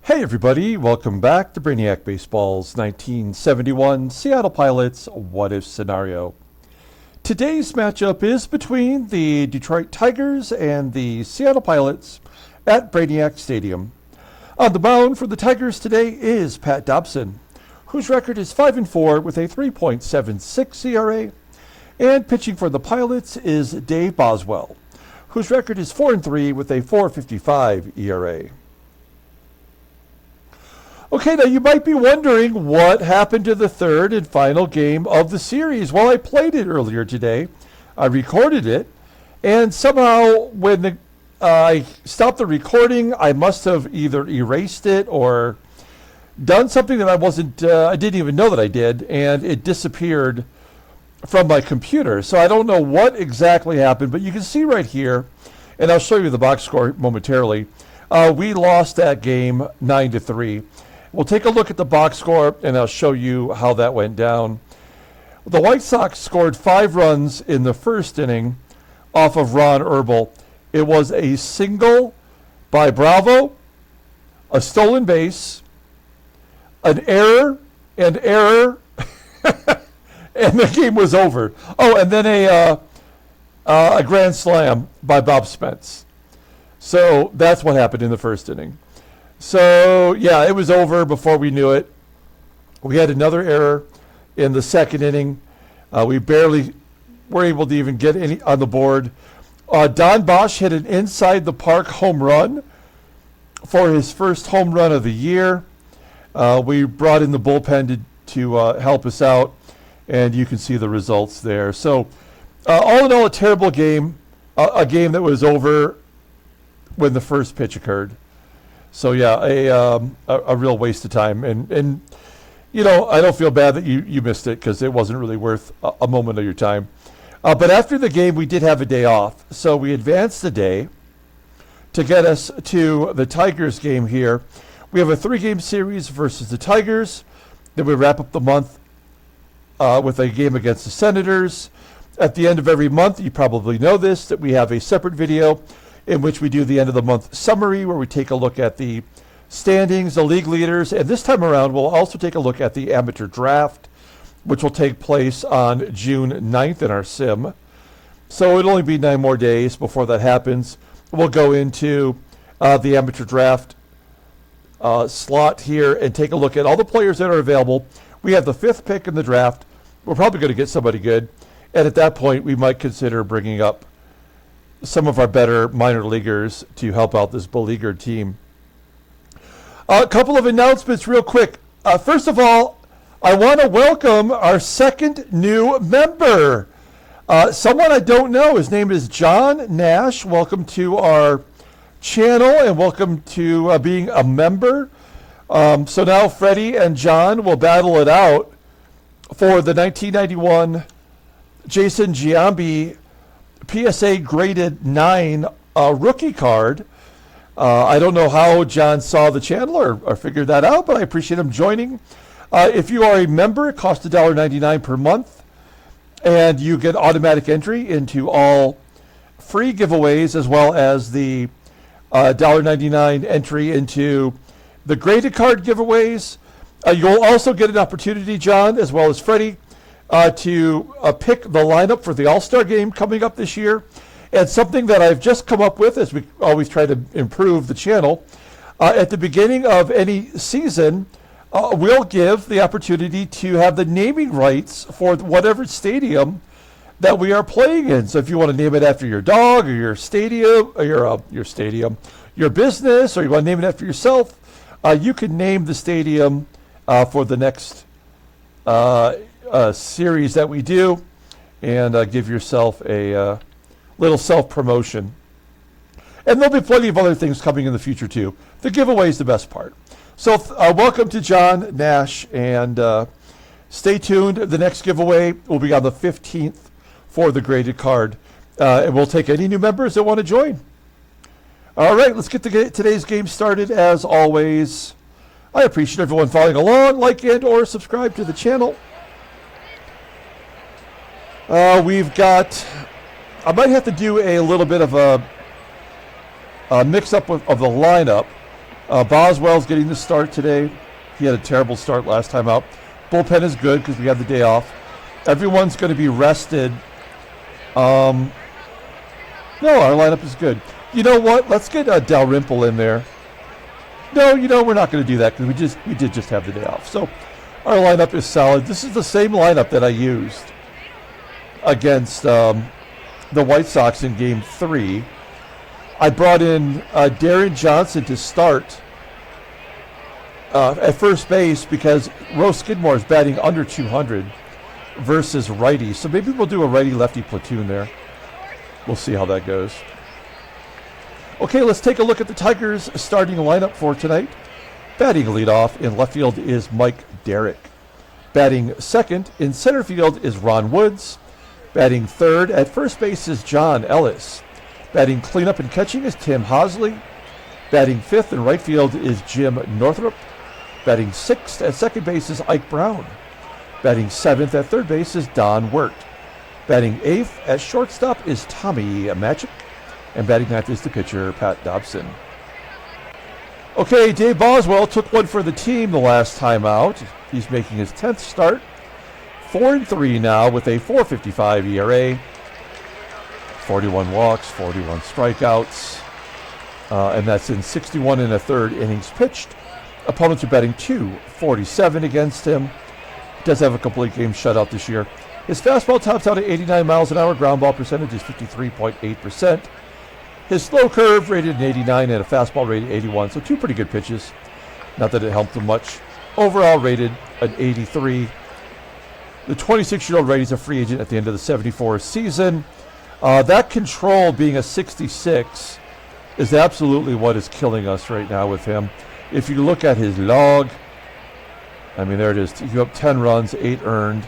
Hey everybody, welcome back to Brainiac Baseball's 1971 Seattle Pilots What If Scenario. Today's matchup is between the Detroit Tigers and the Seattle Pilots at Brainiac Stadium. On the mound for the Tigers today is Pat Dobson, whose record is 5-4 with a 3.76 ERA, and pitching for the Pilots is Dave Boswell, whose record is 4-3 with a 4.55 ERA. Okay, now you might be wondering what happened to the third and final game of the series. Well, I played it earlier today. I recorded it, and somehow when I stopped the recording, I must have either erased it or done something that I didn't even know that I did, and it disappeared from my computer. So I don't know what exactly happened, but you can see right here, and I'll show you the box score momentarily. We lost that game 9-3. We'll take a look at the box score, and I'll show you how that went down. The White Sox scored 5 runs in the first inning off of Ron Herbal. It was a single by Bravo, a stolen base, an error, and error, and the game was over. Oh, and then a grand slam by Bob Spence. So that's what happened in the first inning. So, yeah, it was over before we knew it. We had another error in the second inning. We barely were able to even get any on the board. Don Bosch hit an inside-the-park home run for his first home run of the year. We brought in the bullpen to help us out, and you can see the results there. So, all in all, a terrible game, a game that was over when the first pitch occurred. So yeah, a real waste of time, and you know, I don't feel bad that you missed it because it wasn't really worth a moment of your time. But after the game, we did have a day off, so we advanced the day to get us to the Tigers game here. We have a 3-game series versus the Tigers. Then we wrap up the month with a game against the Senators. At the end of every month, you probably know this, that we have a separate video in which we do the end of the month summary, where we take a look at the standings, the league leaders, and this time around we'll also take a look at the amateur draft, which will take place on June 9th in our sim. So it'll only be 9 more days before that happens. We'll go into the amateur draft slot here and take a look at all the players that are available. We have the 5th pick in the draft. We're probably going to get somebody good, and at that point we might consider bringing up some of our better minor leaguers to help out this beleaguered team. A couple of announcements real quick. First of all, I want to welcome our second new member. Someone I don't know. His name is John Nash. Welcome to our channel and welcome to being a member. So now Freddie and John will battle it out for the 1991 Jason Giambi PSA graded 9 rookie card. I don't know how John saw the channel or figured that out, but I appreciate him joining. If you are a member, it costs $1.99 per month, and you get automatic entry into all free giveaways, as well as the $1.99 entry into the graded card giveaways. You'll also get an opportunity, John, as well as Freddie, to pick the lineup for the All-Star game coming up this year. And something that I've just come up with, as we always try to improve the channel, at the beginning of any season, we'll give the opportunity to have the naming rights for whatever stadium that we are playing in. So if you want to name it after your dog or your stadium, or your business, or you want to name it after yourself, you can name the stadium for the next series that we do, and give yourself a little self-promotion. And there'll be plenty of other things coming in the future too. The giveaway is the best part. So welcome to John Nash, and stay tuned. The next giveaway will be on the 15th for the graded card, and we'll take any new members that want to join. All right, let's get today's game started. As always, I appreciate everyone following along. Like and or subscribe to the channel. We've got, I might have to do a little bit of a mix-up of the lineup. Boswell's getting the start today. He had a terrible start last time out. Bullpen is good because we have the day off. Everyone's going to be rested. No, our lineup is good. You know what? Let's get Dalrymple in there. No, we're not going to do that because we did just have the day off. So our lineup is solid. This is the same lineup that I used against the White Sox in Game 3. I brought in Deron Johnson to start at first base because Rose Skidmore is batting under 200 versus righty. So maybe we'll do a righty-lefty platoon there. We'll see how that goes. Okay, let's take a look at the Tigers' starting lineup for tonight. Batting leadoff in left field is Mike Derrick. Batting second in center field is Ron Woods. Batting third at first base is John Ellis. Batting cleanup and catching is Tim Hosley. Batting fifth in right field is Jim Northrup. Batting sixth at second base is Ike Brown. Batting seventh at third base is Don WERT. Batting eighth at shortstop is Tommie MATCHICK. And batting ninth is the pitcher, Pat Dobson. Okay, Dave Boswell took one for the team the last time out. He's making his 10th start. 4-3 now with a 4.55 ERA. 41 walks, 41 strikeouts. And that's in 61 and a third innings pitched. Opponents are batting .247 against him. He does have a complete game shutout this year. His fastball tops out at 89 miles an hour. Ground ball percentage is 53.8%. His slow curve rated an 89 and a fastball rated 81. So two pretty good pitches. Not that it helped him much. Overall rated an 83. The 26-year-old righty is a free agent at the end of the 74 season. That control being a 66 is absolutely what is killing us right now with him. If you look at his log, I mean, there it is. He up 10 runs, 8 earned.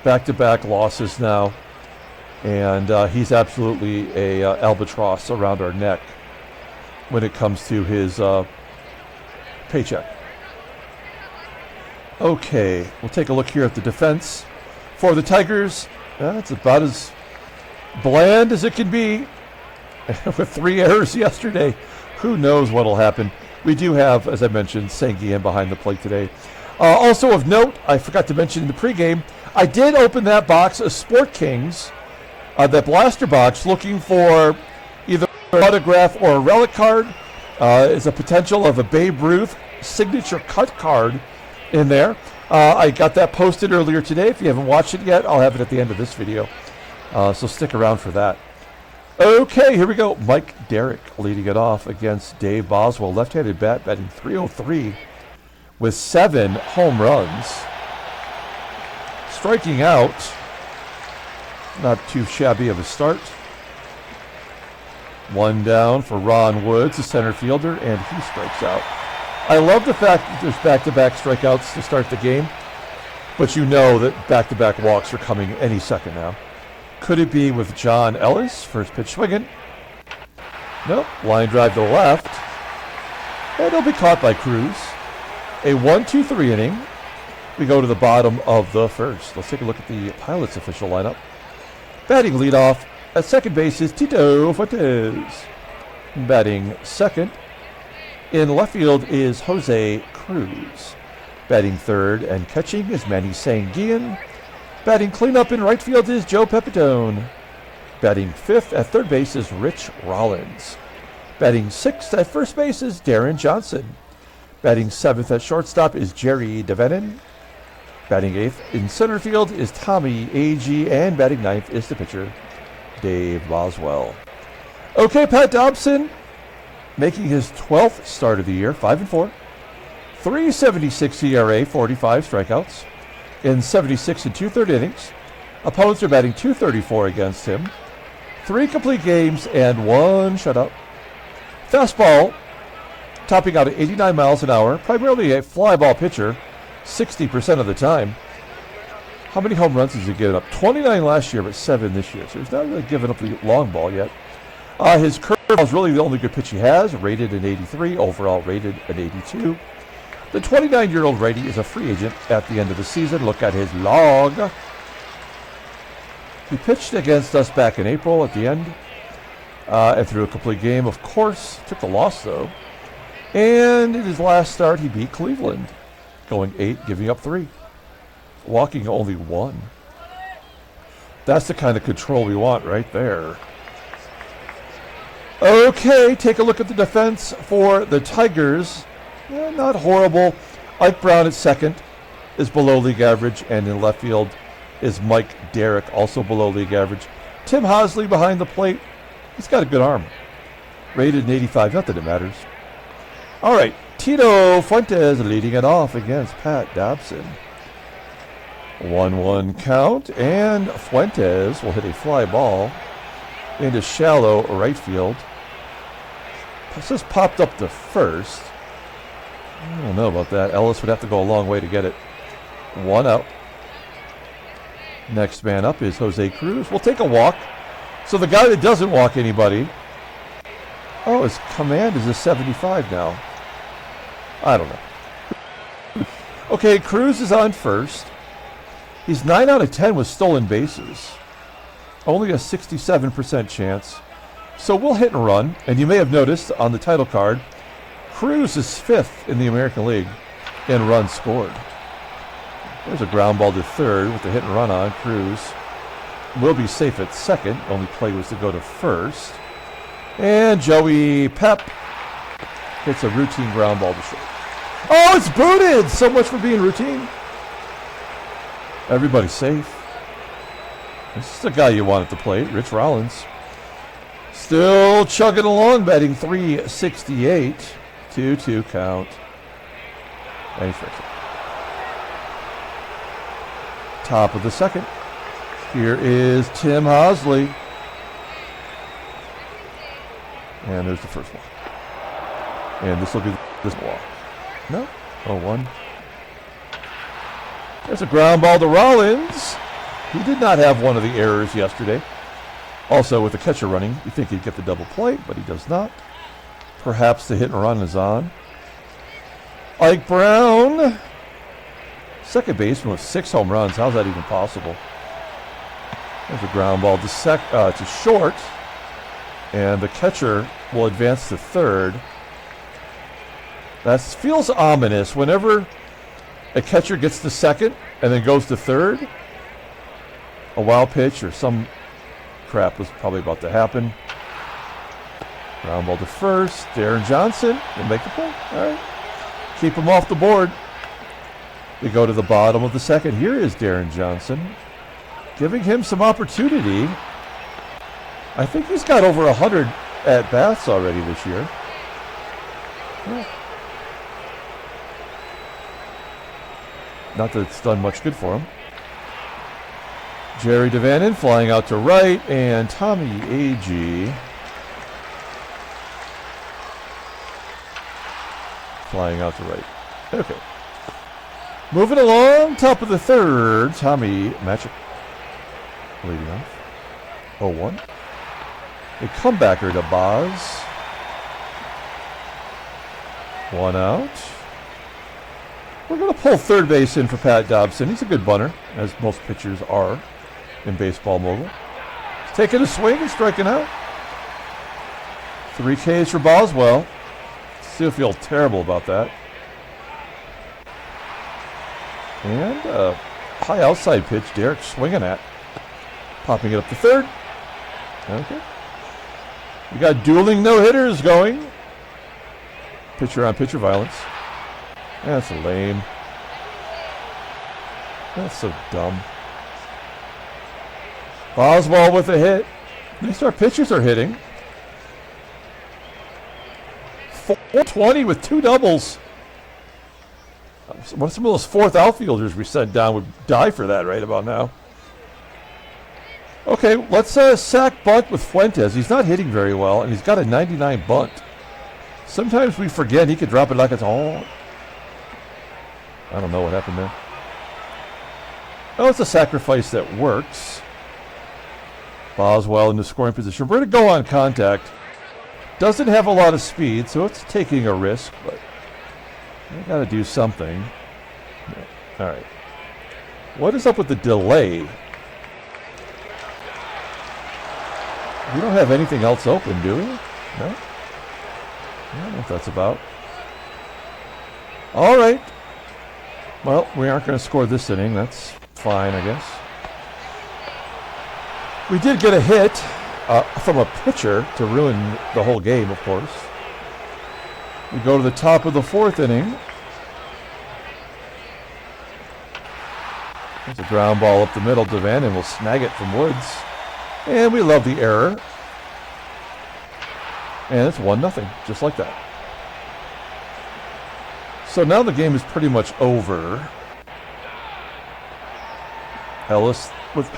Back-to-back losses now. And he's absolutely a albatross around our neck when it comes to his paycheck. Okay, we'll take a look here at the defense. For the Tigers, it's about as bland as it can be. With 3 errors yesterday, who knows what will happen. We do have, as I mentioned, SANGUILLEN behind the plate today. Also of note, I forgot to mention in the pregame, I did open that box of Sport Kings, that blaster box, looking for either an autograph or a relic card. Is a potential of a Babe Ruth signature cut card in there. I got that posted earlier today. If you haven't watched it yet, I'll have it at the end of this video. So stick around for that. Okay, here we go. Mike Derrick leading it off against Dave Boswell. Left-handed bat, batting .303 with 7 home runs. Striking out, not too shabby of a start. 1 down for Ron Woods, the center fielder, and he strikes out. I love the fact that there's back-to-back strikeouts to start the game, but you know that back-to-back walks are coming any second now. Could it be with John Ellis? First pitch swinging. Nope. Line drive to the left. And it'll be caught by CRUZ. A 1-2-3 inning. We go to the bottom of the first. Let's take a look at the Pilots official lineup. Batting leadoff at second base is Tito FUENTES. Batting second in left field is Jose CRUZ. Batting third and catching is Manny SANGUILLEN. Batting cleanup in right field is Joe PEPITONE. Batting fifth at third base is Rich Rollins. Batting sixth at first base is Deron Johnson. Batting seventh at shortstop is Jerry DaVANON. Batting eighth in center field is Tommie AGEE, and batting ninth is the pitcher, Dave Boswell. Okay, Pat Dobson making his 12th start of the year, 5-4. 3.76 ERA, 45 strikeouts in 76 and 2/3 innings. Opponents are batting .234 against him. 3 complete games and 1 shutout. Fastball topping out at 89 miles an hour, primarily a fly ball pitcher, 60% of the time. How many home runs has he given up? 29 last year, but 7 this year. So he's not really given up the long ball yet. His curveball is really the only good pitch he has, rated an 83, overall rated an 82. The 29-year-old righty is a free agent at the end of the season. Look at his log. He pitched against us back in April at the end and threw a complete game, of course. Took the loss, though. And in his last start, he beat Cleveland, going 8, giving up 3, walking only 1. That's the kind of control we want right there. Okay, take a look at the defense for the Tigers. Not horrible. Ike Brown at second is below league average, and in left field is Mike DERRICK, also below league average. Tim HOSLEY behind the plate. He's got a good arm. Rated an 85, not that it matters. All right, Tito Fuentes leading it off against Pat Dobson. 1-1 count, and Fuentes will hit a fly ball into shallow right field. This just popped up to first. I don't know about that. Ellis would have to go a long way to get it. 1 out. Next man up is Jose Cruz. We'll take a walk. So the guy that doesn't walk anybody. Oh, his command is a 75 now. I don't know. Okay, Cruz is on first. He's 9 out of 10 with stolen bases. Only a 67% chance. So we'll hit and run. And you may have noticed on the title card, Cruz is 5th in the American League in runs scored. There's a ground ball to third with the hit and run on. Cruz will be safe at second. Only play was to go to first. And Joey Pep hits a routine ground ball to short. Oh, it's booted! So much for being routine. Everybody's safe. This is the guy you want at the plate, Rich Rollins. Still chugging along, batting .368. 2-2 count. And he's fixing. Top of the second. Here is Tim HOSLEY. And there's the first one. And this will be this walk. No? 0-1. There's a ground ball to Rollins. He did not have one of the errors yesterday. Also, with the catcher running, you think he'd get the double play, but he does not. Perhaps the hit and run is on. Ike Brown, second baseman with 6 home runs. How's that even possible? There's a ground ball to short. And the catcher will advance to third. That feels ominous. Whenever a catcher gets to second and then goes to third, a wild pitch or some crap was probably about to happen. Ground ball to first. Deron Johnson will make the play. All right. Keep him off the board. We go to the bottom of the second. Here is Deron Johnson, giving him some opportunity. I think he's got over 100 at-bats already this year. Yeah. Not that it's done much good for him. Jerry DaVANON flying out to right, and Tommie AGEE flying out to right. Okay. Moving along, top of the third, Tommie MATCHICK leading off. 0-1. A comebacker to Boz. 1 out. We're going to pull third base in for Pat Dobson. He's a good bunter, as most pitchers are in baseball mogul. He's taking a swing and striking out. 3 Ks for Boswell. Still feel terrible about that. And a high outside pitch, Derek swinging at. Popping it up to third. Okay. We got dueling no-hitters going. Pitcher on pitcher violence. That's lame. That's so dumb. Boswell with a hit. At least our pitchers are hitting. 420 with 2 doubles. Some of those fourth outfielders we sent down would die for that right about now. Okay, let's sack bunt with Fuentes. He's not hitting very well, and he's got a 99 bunt. Sometimes we forget he could drop it like it's all. I don't know what happened there. Oh, it's a sacrifice that works. Boswell in the scoring position. We're going to go on contact. Doesn't have a lot of speed, so it's taking a risk, but I got to do something. All right. What is up with the delay? We don't have anything else open, do we? No? I don't know what that's about. All right. Well, we aren't going to score this inning. That's fine, I guess. We did get a hit from a pitcher to ruin the whole game, of course. We go to the top of the 4th inning. There's a ground ball up the middle. DaVANON will snag it from Woods. And we love the error. And it's 1-0, just like that. So now the game is pretty much over. Ellis with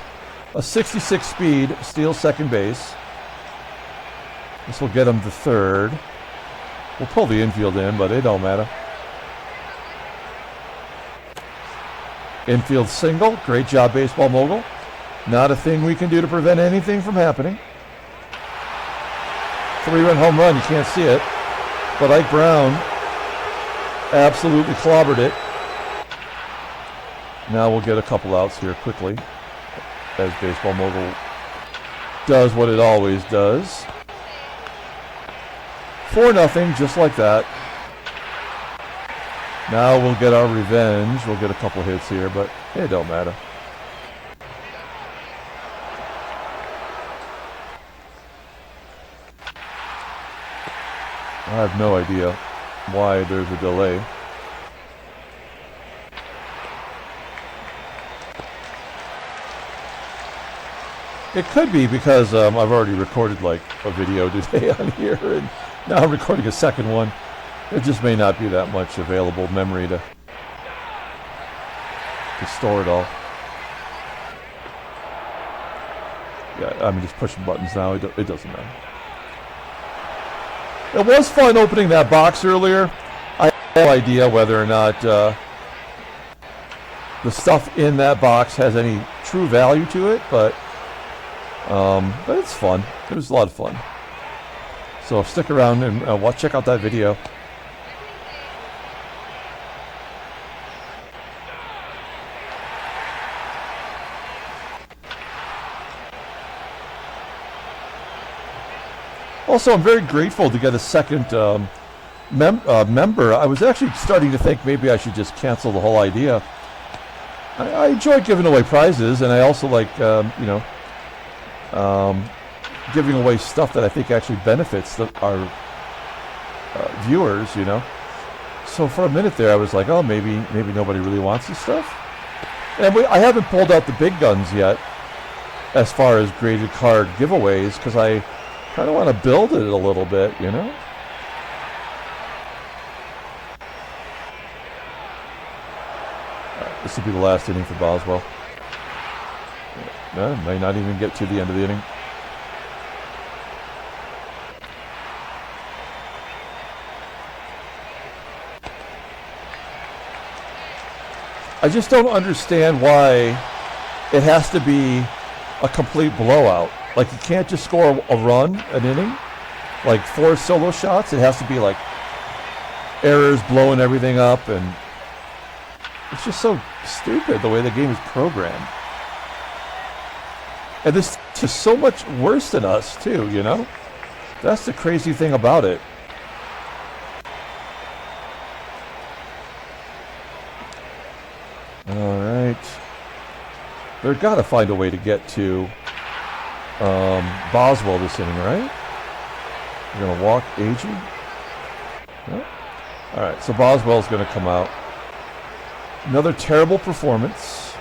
a 66 speed steals second base. This will get him to third. We'll pull the infield in, but it don't matter. Infield single. Great job, baseball mogul. Not a thing we can do to prevent anything from happening. 3-run home run. You can't see it. But Ike Brown absolutely clobbered it. Now we'll get a couple outs here quickly, as baseball mogul does what it always does. 4-0, just like that. Now we'll get our revenge. We'll get a couple hits here, but it don't matter. I have no idea why there's a delay. It could be because I've already recorded like a video today on here, and now I'm recording a second one. There just may not be that much available memory to store it all. Yeah, I'm just pushing buttons now. It doesn't matter. It was fun opening that box earlier. I have no idea whether or not the stuff in that box has any true value to it, but it's fun. It was a lot of fun. So stick around and check out that video. Also, I'm very grateful to get a second member. I was actually starting to think maybe I should just cancel the whole idea. I enjoy giving away prizes, and I also like, giving away stuff that I think actually benefits our viewers, you know. So for a minute there, I was like, oh, maybe nobody really wants this stuff. And I haven't pulled out the big guns yet as far as graded card giveaways, because I kind of want to build it a little bit, you know. This will be the last inning for Boswell. May not even get to the end of the inning. I just don't understand why it has to be a complete blowout. Like, you can't just score a run an inning, like 4 solo shots. It has to be like errors blowing everything up, and it's just so stupid the way the game is programmed. And this is just so much worse than us too, you know? That's the crazy thing about it. All right. They've got to find a way to get to Boswell this inning, right? We're going to walk AGEE. Yeah. All right, so Boswell's going to come out. Another terrible performance.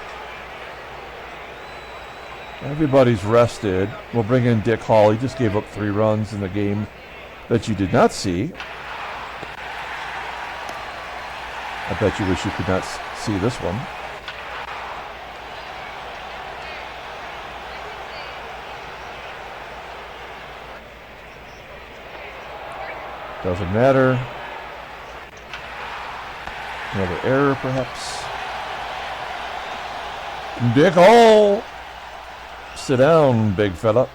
Everybody's rested. We'll bring in Dick Hall. He just gave up 3 runs in the game that you did not see. I bet you wish you could not see this one. Doesn't matter. Another error, perhaps. Dick Hall. Sit down, big fella.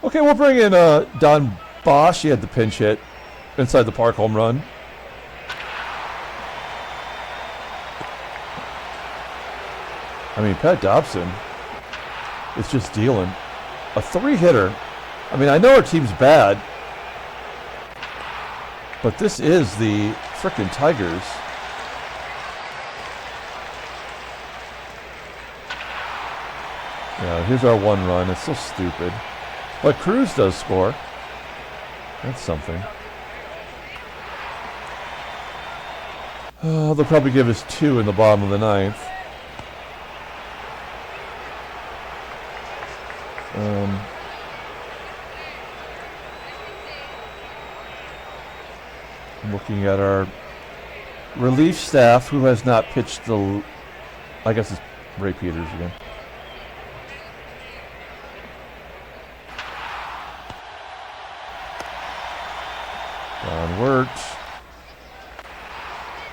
Okay, we'll bring in Don Bosch. He had the pinch hit inside the park home run. I mean, Pat Dobson is just dealing. A 3-hitter. I mean, I know our team's bad, but this is the frickin' Tigers. Yeah, here's our one run. It's so stupid. But CRUZ does score. That's something. They'll probably give us 2 in the bottom of the ninth. Looking at our relief staff, who has not pitched the... I guess it's Ray Peters again. Don WERT.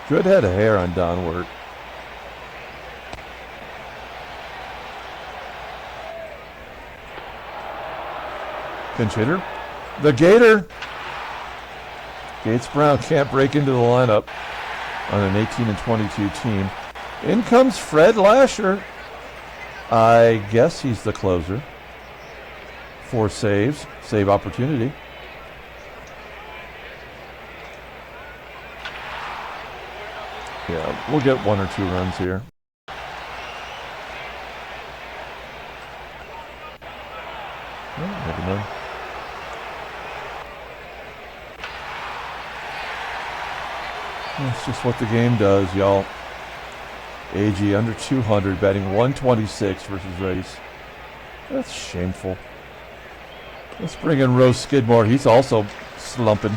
Good head of hair on Don WERT. Pinch hitter. The Gator. Gates Brown can't break into the lineup on an 18 and 22 team. In comes Fred Lasher. I guess he's the closer. 4 saves. Save opportunity. Yeah, we'll get 1 or 2 runs here. Oh, never mind. That's just what the game does, y'all. AGEE under 200, batting 126 versus Race. That's shameful. Let's bring in Rose Skidmore. He's also slumping.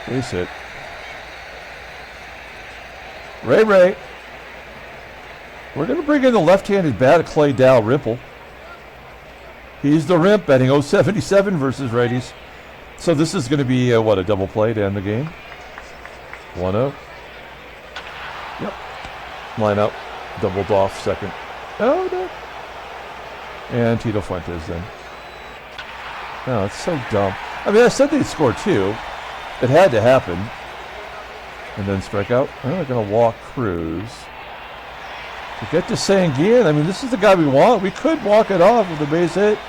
Base hit. Ray. We're going to bring in the left-handed bat of Clay Dalrymple. He's the Rimp, batting 077 versus righties. So this is going to be, a double play to end the game? 1-0. Yep. Line out. Doubled off second. Oh, no. And Tito Fuentes then. No, it's so dumb. I mean, I said they'd score 2. It had to happen. And then strike out. They're going to walk CRUZ. To get to SANGUILLEN, I mean, this is the guy we want. We could walk it off with a base hit.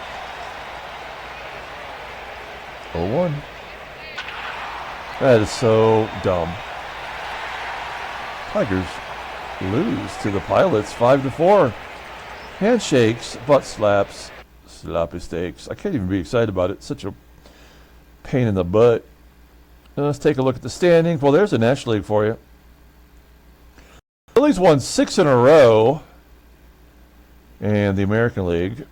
0-1. That is so dumb. Tigers lose to the Pilots 5-4. Handshakes, butt slaps, sloppy steaks. I can't even be excited about it. It's such a pain in the butt. Now let's take a look at the standings. Well, there's the National League for you. Phillies won 6 in a row. And the American League.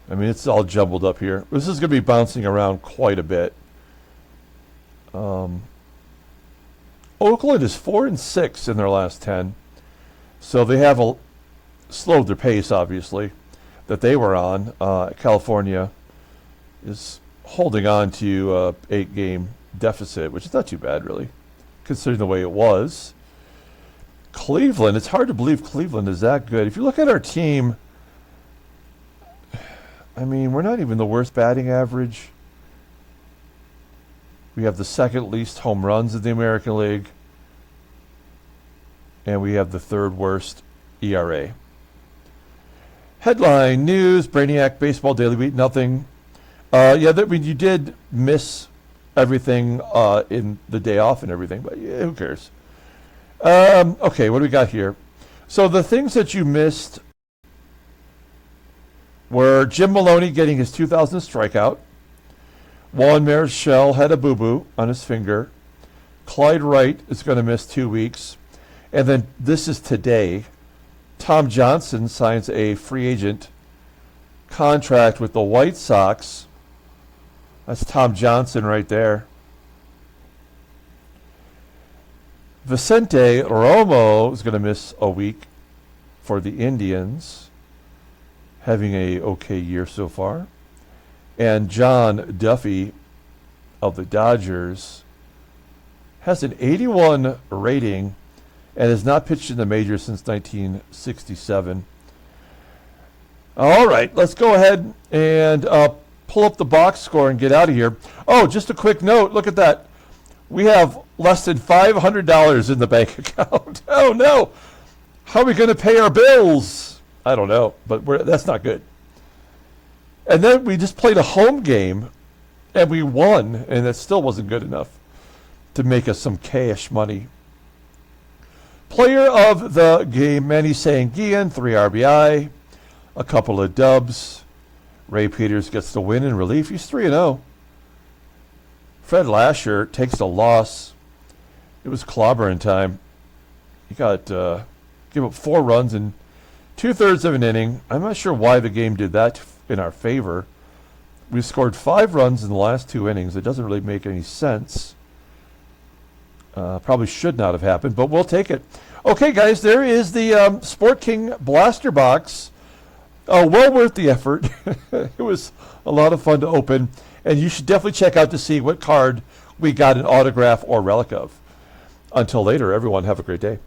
I mean, it's all jumbled up here. This is going to be bouncing around quite a bit. Oakland is 4-6 in their last 10. So they have slowed their pace, obviously, that they were on. California is holding on to 8-game deficit, which is not too bad, really, considering the way it was. Cleveland, it's hard to believe Cleveland is that good. If you look at our team, I mean, we're not even the worst batting average. We have the second least home runs in the American League. And we have the third worst ERA. Headline news, Brainiac Baseball Daily Beat, nothing. You did miss everything in the day off and everything, but yeah, who cares? Okay, what do we got here? So the things that you missed were Jim Maloney getting his 2000th strikeout. Juan Marichal had a boo-boo on his finger. Clyde Wright is going to miss 2 weeks. And then this is today. Tom Johnson signs a free agent contract with the White Sox. That's Tom Johnson right there. Vicente Romo is going to miss a week for the Indians, having a okay year so far. And John Duffy of the Dodgers has an 81 rating and has not pitched in the majors since 1967. All right, let's go ahead and pull up the box score and get out of here. Oh, just a quick note. Look at that. We have less than $500 in the bank account. Oh, no. How are we going to pay our bills? I don't know, but that's not good. And then we just played a home game, and we won, and that still wasn't good enough to make us some cash money. Player of the game, Manny SANGUILLEN, 3 RBI, a couple of dubs. Ray Peters gets the win in relief. He's 3-0. Fred Lasher takes the loss. It was clobbering time. He got give up 4 runs in 2/3 of an inning. I'm not sure why the game did that in our favor. We scored 5 runs in the last 2 innings. It doesn't really make any sense. Probably should not have happened, but we'll take it. Okay, guys, there is the Sport King Blaster Box. Well worth the effort. It was a lot of fun to open, and you should definitely check out to see what card we got an autograph or relic of. Until later, everyone, have a great day.